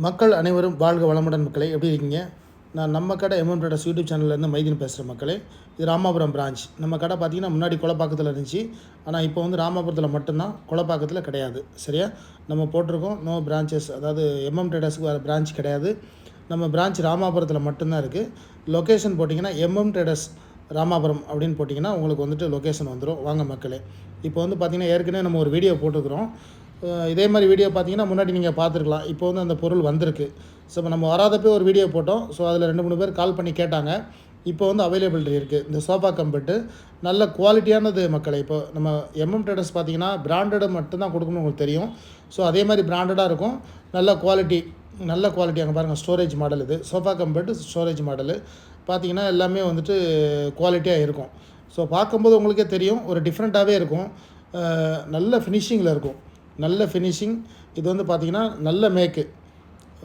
மக்கள் அனைவரும் வாழ்க வளமுடன் மக்களே, எப்படி இருக்கீங்க? நான் நம்ம கடை எம்எம் ட்ரேடர்ஸ் யூடியூப் சேனல்லேருந்து மைதீன் பேசுகிறேன் மக்களே. இது ராமாபுரம் பிரான்ச். நம்ம கடை பார்த்திங்கன்னா முன்னாடி கொளப்பாக்கத்தில் இருந்துச்சு. ஆனால் இப்போ வந்து ராமாபுரத்தில் மட்டும்தான், கொளப்பாக்கத்தில் கிடையாது. சரியா? நம்ம போட்டிருக்கோம் நோ பிரான்ச்சஸ், அதாவது எம்எம் ட்ரேடர்ஸுக்கு வேறு பிரான்ச் கிடையாது. நம்ம பிரான்ச் ராமாபுரத்தில் மட்டும்தான் இருக்குது. லொக்கேஷன் போட்டிங்கன்னா எம்எம் ட்ரேடர்ஸ் ராமாபுரம் அப்படின்னு போட்டிங்கன்னா உங்களுக்கு வந்துட்டு லொக்கேஷன் வந்துடும். வாங்க மக்களே, இப்போ வந்து பார்த்திங்கன்னா ஏற்கனவே நம்ம ஒரு வீடியோ போட்டுக்கிறோம். இதே மாதிரி வீடியோ பார்த்தீங்கன்னா முன்னாடி நீங்கள் பார்த்துருக்கலாம். இப்போ வந்து அந்த பொருள் வந்திருக்கு. ஸோ இப்போ நம்ம வராதப்போ ஒரு வீடியோ போட்டோம். ஸோ அதில் 2-3 பேர் கால் பண்ணி கேட்டாங்க. இப்போ வந்து அவைலபிலிட்டி இருக்குது. இந்த சோஃபா கம்பெட்டு நல்ல குவாலிட்டியானது மக்களை. இப்போ நம்ம எம்எம் ட்ரேடர்ஸ் பார்த்தீங்கன்னா பிராண்டடு மட்டும்தான் கொடுக்கணும்னு உங்களுக்கு தெரியும். ஸோ அதே மாதிரி பிராண்டடாக இருக்கும். நல்ல குவாலிட்டி அங்கே பாருங்கள், ஸ்டோரேஜ் மாடல். இது சோஃபா கம்பெட்டு ஸ்டோரேஜ் மாடலு பார்த்தீங்கன்னா எல்லாமே வந்துட்டு குவாலிட்டியாக இருக்கும். ஸோ பார்க்கும்போது உங்களுக்கே தெரியும், ஒரு டிஃப்ரெண்ட்டாகவே இருக்கும். நல்ல ஃபினிஷிங்கில் இருக்கும். நல்ல ஃபினிஷிங். இது வந்து பார்த்திங்கன்னா நல்ல மேக்கு.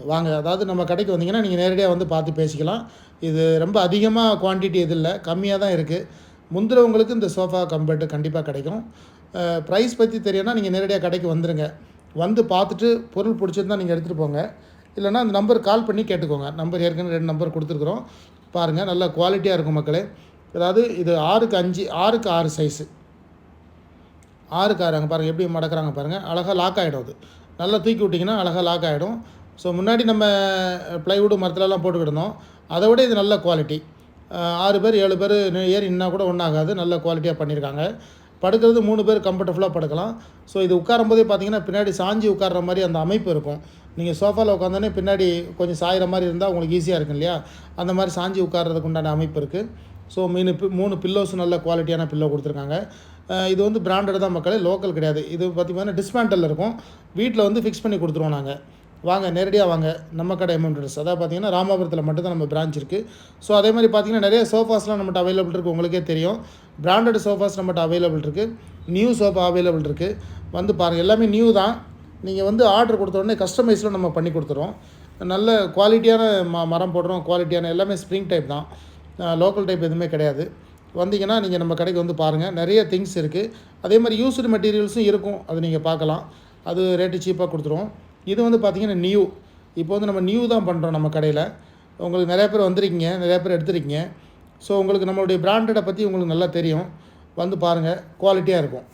வாங்க, அதாவது நம்ம கடைக்கு வந்தீங்கன்னா நீங்கள் நேரடியாக வந்து பார்த்து பேசிக்கலாம். இது ரொம்ப அதிகமாக குவான்டிட்டி இது இல்லை, கம்மியாக தான் இருக்குது. முந்திரவங்களுக்கு இந்த சோஃபா கம்பெர்ட்டு கண்டிப்பாக கிடைக்கும். ப்ரைஸ் பற்றி தெரியும்னா நீங்கள் நேரடியாக கடைக்கு வந்துடுங்க. வந்து பார்த்துட்டு பொருள் பிடிச்சிருந்தா நீங்கள் எடுத்துகிட்டு போங்க. இல்லைனா அந்த நம்பர் கால் பண்ணி கேட்டுக்கோங்க. நம்பர் ஏற்கனவே 2 நம்பர் கொடுத்துருக்குறோம். பாருங்கள், நல்ல குவாலிட்டியாக இருக்கும் மக்களே. அதாவது இது 6க்கு 5, 6க்கு 6 சைஸு. 6க்கு 6 அங்கே பாருங்கள் எப்படி மடக்கிறாங்க பாருங்கள். அழகாக லாக் ஆகிடும். அது நல்லா தூக்கி விட்டிங்கன்னா அழகாக லாக் ஆகிடும். ஸோ முன்னாடி நம்ம ப்ளைவுட் மரத்துலலாம் போட்டுக்கிட்டோம். அதை விட இது நல்ல குவாலிட்டி. 6 பேர் 7 பேர் ஏறி நின்னா கூட ஒன்றாகாது. நல்ல குவாலிட்டியாக பண்ணியிருக்காங்க. படுக்கிறது 3 பேர் கம்ஃபர்டபுளாக படுக்கலாம். ஸோ இது உட்காரும்போதே பார்த்தீங்கன்னா பின்னாடி சாஞ்சி உட்கார்ற மாதிரி அந்த அமைப்பு இருக்கும். நீங்கள் சோஃபாவில் உட்காந்தோன்னே பின்னாடி கொஞ்சம் சாயிற மாதிரி இருந்தால் உங்களுக்கு ஈஸியாக இருக்கும் இல்லையா? அந்த மாதிரி சாஞ்சி உட்கார்றதுக்கு உண்டான அமைப்பு இருக்குது. ஸோ 3 பில்லோஸும் நல்ல குவாலிட்டியான பில்லோ கொடுத்துருக்காங்க. இது வந்து பிராண்டட் தான் மக்களே, லோக்கல் கிடையாது. இது பார்த்திங்கன்னா டிஸ்மேண்டலில் இருக்கும். வீட்டில் வந்து ஃபிக்ஸ் பண்ணி கொடுத்துருவோம் நாங்கள். வாங்க, நேரடியாக வாங்க. நம்ம கடை எம்எம் ட்ரேடர்ஸ், அதாவது பார்த்திங்கன்னா ராமாபுரத்தில் மட்டும்தான் நம்ம பிரான்ச் இருக்குது. ஸோ அதே மாதிரி பார்த்திங்கன்னா நிறைய சோஃபாஸ்லாம் நம்மகிட்ட அவைலபிள் இருக்குது. உங்களுக்கே தெரியும், பிராண்டட் சோஃபாஸ் நம்மகிட்ட அவைலபிள் இருக்குது. நியூ சோஃபா அவைலபிள் இருக்குது. வந்து பாருங்கள், எல்லாமே நியூ தான். நீங்கள் வந்து ஆர்டர் கொடுத்த உடனே கஸ்டமைஸில் நம்ம பண்ணி கொடுத்துறோம். நல்ல குவாலிட்டியான மரம் போடுறோம். குவாலிட்டியான எல்லாமே ஸ்ப்ரிங் டைப் தான், லோக்கல் டைப் எதுவுமே கிடையாது. வந்தீங்கன்னா நீங்கள் நம்ம கடைக்கு வந்து பாருங்கள், நிறைய திங்ஸ் இருக்குது. அதே மாதிரி யூஸ்டு மெட்டீரியல்ஸும் இருக்கும், அது நீங்கள் பார்க்கலாம். அது ரேட்டு சீப்பாக கொடுத்துருவோம். இது வந்து பார்த்திங்கன்னா நியூ. இப்போ வந்து நம்ம நியூ தான் பண்ணுறோம் நம்ம கடையில். உங்களுக்கு நிறைய பேர் வந்திருக்கீங்க, நிறைய பேர் எடுத்துருக்கீங்க. ஸோ உங்களுக்கு நம்மளுடைய பிராண்டடை பற்றி உங்களுக்கு நல்லா தெரியும். வந்து பாருங்கள், குவாலிட்டியாக இருக்கும்.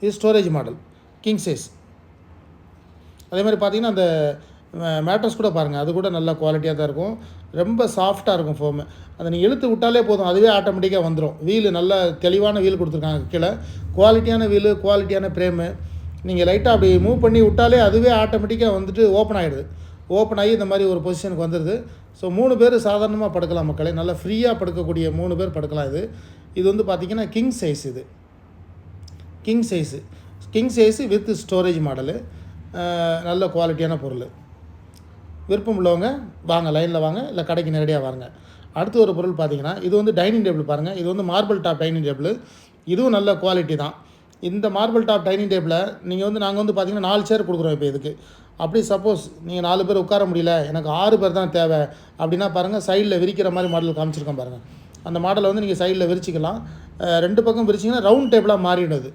இது ஸ்டோரேஜ் மாடல், கிங் சைஸ். அதே மாதிரி பார்த்திங்கன்னா அந்த மேட்ரஸ் கூட பாருங்கள், அது கூட நல்ல குவாலிட்டியாக தான் இருக்கும். ரொம்ப சாஃப்டாக இருக்கும் ஃபோமு. அதை நீங்கள் இழுத்து விட்டாலே போதும், அதுவே ஆட்டோமேட்டிக்காக வந்துடும். வீலு நல்ல தெளிவான வீல் கொடுத்துருக்காங்க கீழே. குவாலிட்டியான வீலு, குவாலிட்டியான ஃப்ரேமு. நீங்கள் லைட்டாக அப்படி மூவ் பண்ணி விட்டாலே அதுவே ஆட்டோமேட்டிக்காக வந்துட்டு ஓப்பன் ஆகிடுது. ஓப்பன் ஆகி இந்த மாதிரி ஒரு பொசிஷனுக்கு வந்துடுது. ஸோ 3 பேர் சாதாரணமாக படுக்கலாம் மக்களே. நல்லா ஃப்ரீயாக படுக்கக்கூடிய 3 பேர் படுக்கலாம். இது வந்து பார்த்திங்கன்னா கிங் சைஸ். இது king size with storage model. நல்ல குவாலிட்டியான பொருள். விருப்பம் உள்ளவங்க வாங்க, லைனில் வாங்க, இல்லை கடைக்கு நேரடியாக வாங்க. அடுத்து ஒரு பொருள் பார்த்திங்கன்னா, இது வந்து டைனிங் டேபிள் பாருங்கள். இது வந்து மார்பிள் டாப் டைனிங் டேபிள். இதுவும் நல்ல குவாலிட்டி தான். இந்த மார்பிள் டாப் டைனிங் டேபிளை நாங்கள் வந்து பார்த்திங்கன்னா 4 சேர் கொடுக்குறோம் இப்போ இதுக்கு. அப்படி சப்போஸ் நீங்கள் 4 பேர் உட்கார முடியல, எனக்கு 6 பேர் தான் தேவை அப்படின்னா பாருங்கள், சைடில் விரிக்கிற மாதிரி மாடல் காமிச்சிருக்கோம் பாருங்கள். அந்த மாடலை வந்து நீங்கள் சைடில் விரிச்சிக்கலாம். 2 பக்கம் விரிச்சிங்கன்னா ரவுண்ட் டேபிளாக மாறிடும்.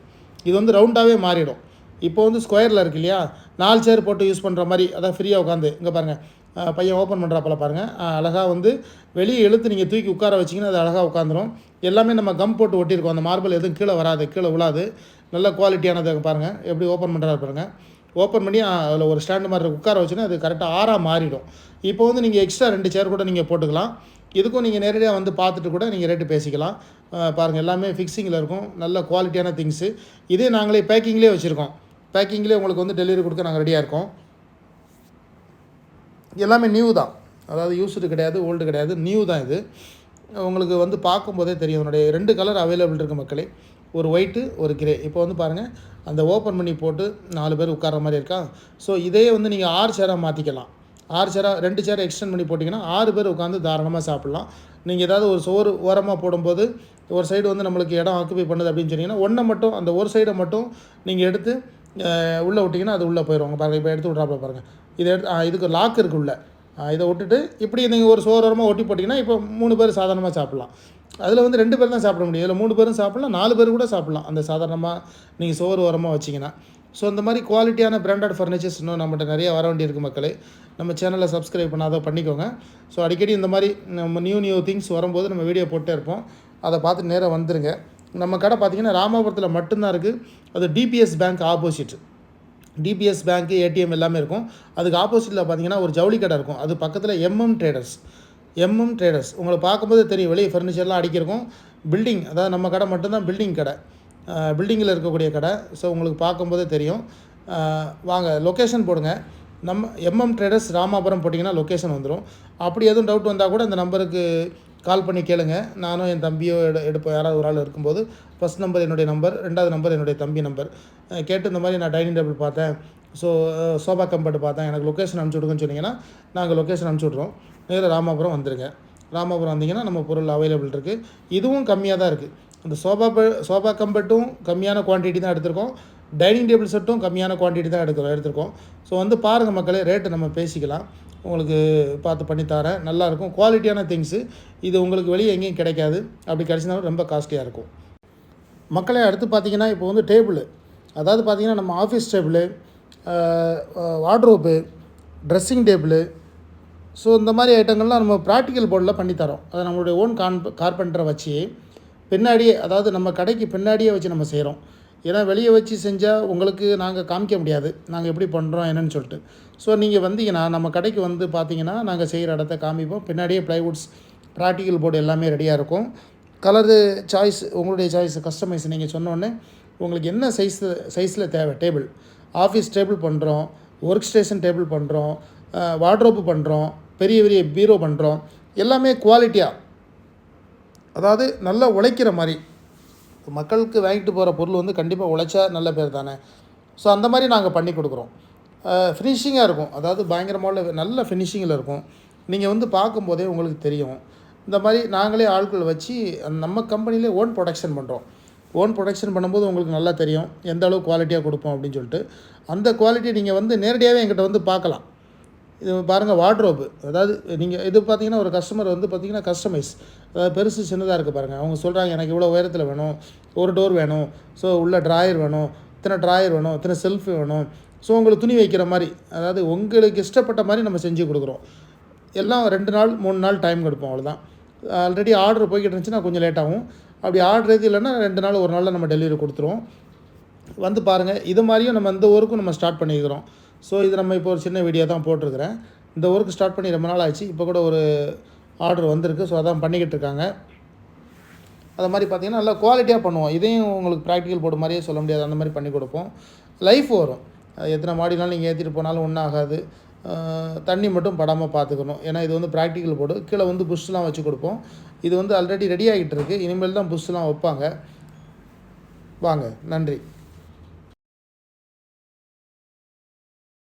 இது வந்து ரவுண்டாகவே மாறிடும். இப்போ வந்து ஸ்கொயரில் இருக்குது இல்லையா, 4 சேர் போட்டு யூஸ் பண்ணுற மாதிரி, அதான் ஃப்ரீயாக உட்காந்து இங்கே பாருங்கள், பையன் ஓப்பன் பண்ணுறாப்பல பாருங்கள். அழகாக வந்து வெளியே இழுத்து நீங்கள் தூக்கி உட்கார வச்சிங்கன்னா அது அழகாக உட்காந்துரும். எல்லாமே நம்ம கம் போட்டு ஒட்டியிருக்கோம். அந்த மார்பிள் எதுவும் கீழே வராது, கீழே விழாது. நல்ல குவாலிட்டியானது பாருங்கள், எப்படி ஓப்பன் பண்ணுறாரு பாருங்கள். ஓப்பன் பண்ணி அதில் ஒரு ஸ்டாண்டு மாதிரி உட்கார வச்சுன்னா அது கரெக்டாக 6ஆக மாறிடும். இப்போ வந்து நீங்கள் எக்ஸ்ட்ரா 2 சேர் கூட நீங்கள் போட்டுக்கலாம். இதுக்கும் நீங்கள் நேரடியாக வந்து பார்த்துட்டு கூட நீங்கள் ரேட்டு பேசிக்கலாம். பாருங்கள், எல்லாமே ஃபிக்ஸிங்கில் இருக்கும். நல்ல குவாலிட்டியான திங்ஸு. இதே நாங்களே பேக்கிங்லேயே வச்சுருக்கோம். பேக்கிங்லேயே உங்களுக்கு வந்து டெலிவரி கொடுக்க நாங்கள் ரெடியாக இருக்கோம். எல்லாமே நியூ தான், அதாவது யூஸ்டு கிடையாது, ஓல்டு கிடையாது, நியூ தான். இது உங்களுக்கு வந்து பார்க்கும்போதே தெரியும். என்னுடைய 2 கலர் அவைலபிள் இருக்குது மக்களே, ஒரு ஒயிட்டு ஒரு கிரே. இப்போ வந்து பாருங்கள், அந்த ஓப்பன் பண்ணி போட்டு 4 பேர் உட்கார்ற மாதிரி இருக்கா. ஸோ இதே வந்து நீங்கள் 6 சேராக மாற்றிக்கலாம். 6 சேராக 2 சேரை எக்ஸ்டெண்ட் பண்ணி போட்டிங்கன்னா 6 பேர் உட்காந்து தாராளமாக சாப்பிட்லாம். நீங்கள் ஏதாவது ஒரு சோறு ஓரமாக போடும்போது ஒரு சைடு வந்து நம்மளுக்கு இடம் ஆக்குபை பண்ணுது அப்படின்னு சொன்னீங்கன்னா, ஒன்றை மட்டும், அந்த ஒரு சைடை மட்டும் நீங்கள் எடுத்து உள்ளே விட்டிங்கன்னா அது உள்ளே போயிடுவாங்க பாருங்கள். இப்போ எடுத்து விட்றாப்புல பாருங்கள். இதை எடுத்து இதுக்கு லாக் இருக்குது உள்ள. இதை விட்டுட்டு இப்படி நீங்கள் ஒரு சோரமாக ஒட்டி போட்டிங்கன்னா இப்போ 3 பேர் சாதாரணமாக சாப்பிட்லாம். அதில் வந்து 2 பேர் தான் சாப்பிட முடியும். இதில் 3 பேரும் சாப்பிட்லாம், 4 பேர் கூட சாப்பிட்லாம். அந்த சாதாரணமாக நீங்கள் சோறு ஓரமாக வச்சிங்கன்னா ஸோ இந்த மாதிரி குவாலிட்டியான பிராண்டட் ஃபர்னிச்சர்ஸ் இன்னும் நம்மகிட்ட நிறைய வர வேண்டியிருக்கு மக்களே. நம்ம சேனலை சப்ஸ்கிரைப் பண்ணாத பண்ணிக்கோங்க. ஸோ அடிக்கடி இந்த மாதிரி நம்ம நியூ திங்ஸ் வரும்போது நம்ம வீடியோ போட்டே இருப்போம். அதை பார்த்து நேராக வந்துடுங்க. நம்ம கடை பார்த்திங்கன்னா ராமாபுரத்தில் மட்டும்தான் இருக்குது. அது டிபிஎஸ் பேங்க் ஆப்போசிட். டிபிஎஸ் பேங்க்கு, ஏடிஎம் எல்லாமே இருக்கும். அதுக்கு ஆப்போசிட்டில் பார்த்திங்கன்னா ஒரு ஜவுளி கடை இருக்கும். அது பக்கத்தில் எம்எம் ட்ரேடர்ஸ் உங்களை பார்க்கும்போது தெரியும். வெளியே ஃபர்னிச்சர்லாம் அடிக்கிருக்கும். பில்டிங், அதாவது நம்ம கடை மட்டும்தான் பில்டிங் கடை, பில்டிங்கில் இருக்கக்கூடிய கடை. ஸோ உங்களுக்கு பார்க்கும்போதே தெரியும். வாங்க, லொக்கேஷன் போடுங்க. நம்ம எம்எம் ட்ரேடர்ஸ் ராமாபுரம் போட்டிங்கன்னா லொக்கேஷன் வந்துடும். அப்படி எதுவும் டவுட் வந்தால் கூட இந்த நம்பருக்கு கால் பண்ணி கேளுங்க. நானும் என் தம்பியோ எடுப்போம். யாராவது ஒரு ஆள் இருக்கும்போது ஃபஸ்ட் நம்பர் என்னுடைய நம்பர், 2வது நம்பர் என்னுடைய தம்பி நம்பர் கேட்டு இந்த மாதிரி நான் டைனிங் டேபிள் பார்த்தேன், ஸோ சோஃபா கம்பெர்ட் பார்த்தேன், எனக்கு லொக்கேஷன் அனுப்பிச்சி விடுங்கன்னு சொன்னீங்கன்னா நாங்கள் லொக்கேஷன் அனுப்பிச்சி விட்றோம். நேராக ராமாபுரம் வந்துடுங்க. ராமாபுரம் வந்தீங்கன்னா நம்ம பொருள் அவைலபிள் இருக்குது. இதுவும் கம்மியாக தான் இருக்குது. அந்த சோஃபா கம்பெர்ட்டும் கம்மியான குவான்டிட்டி தான் எடுத்திருக்கோம். டைனிங் டேபிள் செட்டும் கம்மியான குவான்டிட்டி தான் எடுத்திருக்கோம். ஸோ வந்து பாருங்கள் மக்களே, ரேட்டு நம்ம பேசிக்கலாம். உங்களுக்கு பார்த்து பண்ணித்தரேன். நல்லாயிருக்கும், குவாலிட்டியான திங்ஸு. இது உங்களுக்கு வெளியே எங்கேயும் கிடைக்காது. அப்படி கிடச்சினாலும் ரொம்ப காஸ்ட்லியாக இருக்கும் மக்களே. அடுத்து பார்த்திங்கன்னா இப்போ வந்து டேபிள், அதாவது பார்த்திங்கன்னா நம்ம office table, wardrobe, dressing table, so இந்த மாதிரி ஐட்டங்கள்லாம் நம்ம ப்ராக்டிக்கல் போர்டில் பண்ணித்தரோம். அதை நம்மளுடைய ஓன் கார்பெண்டரை வச்சு பின்னாடியே, அதாவது நம்ம கடைக்கு பின்னாடியே வச்சு நம்ம செய்கிறோம். ஏன்னா வெளியே வச்சு செஞ்சால் உங்களுக்கு நாங்கள் காமிக்க முடியாது நாங்கள் எப்படி பண்ணுறோம் என்னன்னு சொல்லிட்டு. ஸோ நீங்கள் வந்தீங்கன்னா நம்ம கடைக்கு வந்து பார்த்தீங்கன்னா நாங்கள் செய்கிற இடத்த காமிப்போம். பின்னாடியே ப்ளைவுட்ஸ், ப்ராக்டிக்கல் போர்டு எல்லாமே ரெடியாக இருக்கும். கலரு சாய்ஸ் உங்களுடைய சாய்ஸ், கஸ்டமைஸ் நீங்கள் சொன்னோடனே உங்களுக்கு என்ன சைஸில் தேவை. டேபிள், ஆஃபீஸ் டேபிள் பண்ணுறோம், ஒர்க் ஸ்டேஷன் டேபிள் பண்ணுறோம், வார்ட்ரோப்பு பண்ணுறோம், பெரிய பெரிய பீரோ பண்ணுறோம். எல்லாமே குவாலிட்டியாக, அதாவது நல்லா உழைக்கிற மாதிரி. மக்களுக்கு வாங்கிட்டு போகிற பொருள் வந்து கண்டிப்பாக உழைச்சா நல்ல பேர் தானே. ஸோ அந்த மாதிரி நாங்கள் பண்ணி கொடுக்குறோம். ஃபினிஷிங்காக இருக்கும், அதாவது பயங்கரமான நல்ல ஃபினிஷிங்கில் இருக்கும். நீங்கள் வந்து பார்க்கும்போதே உங்களுக்கு தெரியும். இந்த மாதிரி நாங்களே ஆட்கள் வச்சு நம்ம கம்பெனிலே ஓன் ப்ரொடக்ஷன் பண்ணுறோம். ஓன் ப்ரொடக்ஷன் பண்ணும்போது உங்களுக்கு நல்லா தெரியும் எந்த அளவு குவாலிட்டியாக கொடுப்போம் அப்படின்னு சொல்லிட்டு. அந்த குவாலிட்டியை நீங்கள் வந்து நேரடியாகவே எங்கிட்ட வந்து பார்க்கலாம். இது பாருங்கள், வார்ட்ரோப்பு, அதாவது நீங்கள் இது பார்த்தீங்கன்னா ஒரு கஸ்டமர் வந்து பார்த்திங்கன்னா கஸ்டமைஸ், அதாவது பெருசு சின்னதாக இருக்குது பாருங்கள். அவங்க சொல்கிறாங்க எனக்கு இவ்வளோ உயரத்தில் வேணும், ஒரு டோர் வேணும், ஸோ உள்ள ட்ராயர் வேணும், இத்தனை ட்ராயர் வேணும், இத்தனை செல்ஃப் வேணும். ஸோ உங்களுக்கு துணி வைக்கிற மாதிரி, அதாவது உங்களுக்கு இஷ்டப்பட்ட மாதிரி நம்ம செஞ்சு கொடுக்குறோம். எல்லாம் 2 நாள் 3 நாள் டைம் கொடுப்போம், அவ்வளோதான். ஆல்ரெடி ஆர்டர் போய்கிட்டு இருந்துச்சுன்னா கொஞ்சம் லேட் ஆகும். அப்படி ஆர்டர் எது இல்லைன்னா 2 நாள் 1 நாளில் நம்ம டெலிவரி கொடுத்துருவோம். வந்து பாருங்கள். இது மாதிரியும் நம்ம இந்த ஒர்க்கும் நம்ம ஸ்டார்ட் பண்ணிக்கிறோம். ஸோ இது நம்ம இப்போ ஒரு சின்ன வீடியோ தான் போட்டிருக்கிறேன். இந்த ஒர்க் ஸ்டார்ட் பண்ணி ரொம்ப நாள் ஆச்சு. இப்போ கூட ஒரு ஆர்டர் வந்திருக்கு. ஸோ அதான் பண்ணிக்கிட்டு இருக்காங்க. அது மாதிரி பார்த்திங்கன்னா நல்லா குவாலிட்டியாக பண்ணுவோம். இதையும் உங்களுக்கு ப்ராக்டிக்கல் போர்டு மாதிரியே சொல்ல முடியாது, அந்த மாதிரி பண்ணி கொடுப்போம். லைஃப் வரும். எத்தனை மாடினாலும் நீங்கள் ஏற்றிட்டு போனாலும் ஒன்றும் ஆகாது. தண்ணி மட்டும் படாமல் பார்த்துக்கணும். ஏன்னா இது வந்து ப்ராக்டிக்கல் போர்டு. கீழே வந்து புஷ்லாம் வச்சு கொடுப்போம். இது வந்து ஆல்ரெடி ரெடி ஆகிட்டு இருக்குது. இனிமேல் தான் புஷ்லாம் வைப்பாங்க. வாங்க, நன்றி.